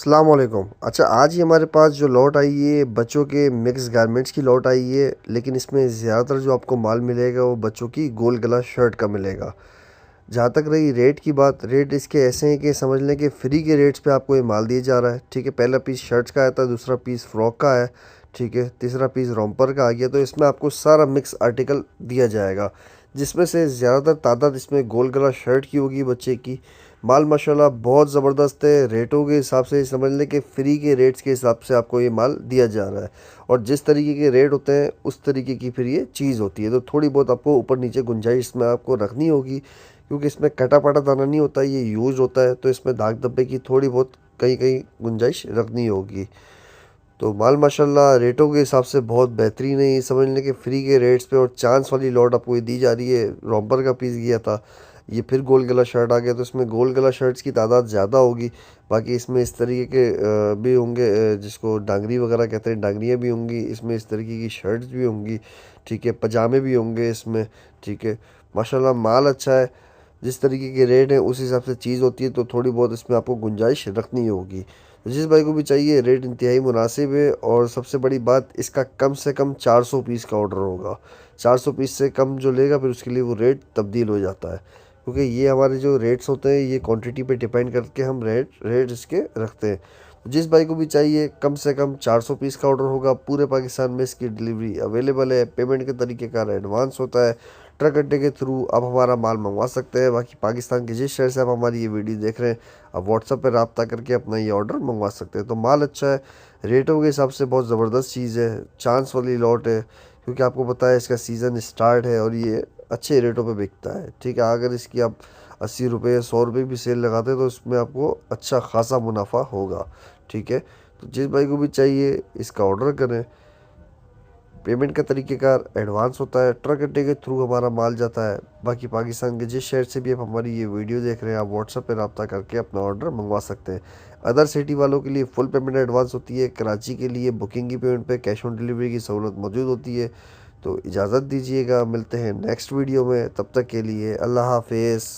अस्सलाम वालेकुम। अच्छा, आज ही हमारे पास जो लॉट आई है बच्चों के मिक्स गारमेंट्स की लॉट आई है, लेकिन इसमें ज़्यादातर जो आपको माल मिलेगा वो बच्चों की गोल गला शर्ट का मिलेगा। जहाँ तक रही रेट की बात, रेट इसके ऐसे हैं कि समझ लें कि फ्री के रेट्स पे आपको ये माल दिया जा रहा है। ठीक है, पहला पीस शर्ट्स का आया था, दूसरा पीस फ्रॉक का है, ठीक है, तीसरा पीस रोम्पर का आ गया। तो इसमें आपको सारा मिक्स आर्टिकल दिया जाएगा, जिसमें से ज़्यादातर तादाद इसमें गोल गला शर्ट की होगी बच्चे की। माल माशाल्लाह बहुत ज़बरदस्त है। रेटों के हिसाब से समझ लें कि फ्री के रेट्स के हिसाब से आपको ये माल दिया जा रहा है, और जिस तरीके के रेट होते हैं उस तरीके की फिर ये चीज़ होती है। तो थोड़ी बहुत आपको ऊपर नीचे गुंजाइश इसमें आपको रखनी होगी, क्योंकि इसमें कटा पाटा दाना नहीं होता, ये यूज़ होता है। तो इसमें दाग धब्बे की थोड़ी बहुत कहीं कहीं गुंजाइश रखनी होगी। तो माल माशाल्लाह रेटों के हिसाब से बहुत बेहतरीन है। ये समझ लें कि फ्री के रेट्स पे और चांस वाली लॉट आपको ये दी जा रही है। रॉम्पर का पीस गया था, ये फिर गोल गला शर्ट आ गया, तो इसमें गोल गला शर्ट्स की तादाद ज़्यादा होगी। बाकी इसमें इस तरीके के भी होंगे, जिसको डांगरी वगैरह कहते हैं, डांगरियाँ भी होंगी इसमें, इस तरीके की शर्ट्स भी होंगी, ठीक है, पजामे भी होंगे इसमें, ठीक है। माशाल्लाह माल अच्छा है। जिस तरीके के रेट हैं उस हिसाब से चीज़ होती है, तो थोड़ी बहुत इसमें आपको गुंजाइश रखनी होगी। तो जिस भाई को भी चाहिए, रेट इंतहाई मुनासिब है। और सबसे बड़ी बात, इसका कम से कम 400 पीस का ऑर्डर होगा। 400 पीस से कम जो लेगा फिर उसके लिए वो रेट तब्दील हो जाता है, क्योंकि ये हमारे जो रेट्स होते हैं ये क्वांटिटी पे डिपेंड करके हम रेट इसके रखते हैं। तो जिस भाई को भी चाहिए, कम से कम 400 पीस का ऑर्डर होगा। पूरे पाकिस्तान में इसकी डिलीवरी अवेलेबल है। पेमेंट के तरीक़ेकार एडवांस होता है। ट्रक अड्डे के थ्रू आप हमारा माल मंगवा सकते हैं। बाकी पाकिस्तान के जिस शहर से आप हमारी ये वीडियो देख रहे हैं, आप व्हाट्सएप पर रब्ता करके अपना ये ऑर्डर मंगवा सकते हैं। तो माल अच्छा है, रेटों के हिसाब से बहुत ज़बरदस्त चीज़ है, चांस वाली लॉट है, क्योंकि आपको पता है इसका सीज़न स्टार्ट है और ये अच्छे रेटों पे बिकता है। ठीक है, अगर इसकी आप 80 रुपये 100 रुपये भी सेल लगाते हैं तो इसमें आपको अच्छा खासा मुनाफा होगा। ठीक है, तो जिस भाई को भी चाहिए इसका ऑर्डर करें। पेमेंट का तरीक़ेकार एडवांस होता है, ट्रक अड्डे के थ्रू हमारा माल जाता है। बाकी पाकिस्तान के जिस शहर से भी आप हमारी ये वीडियो देख रहे हैं, आप व्हाट्सएप पर रब्ता करके अपना ऑर्डर मंगवा सकते हैं। अदर सिटी वालों के लिए फुल पेमेंट एडवांस होती है। कराची के लिए बुकिंग की पेमेंट पे कैश ऑन डिलीवरी की सहूलत मौजूद होती है। तो इजाज़त दीजिएगा, मिलते हैं नेक्स्ट वीडियो में, तब तक के लिए अल्लाह हाफिज़।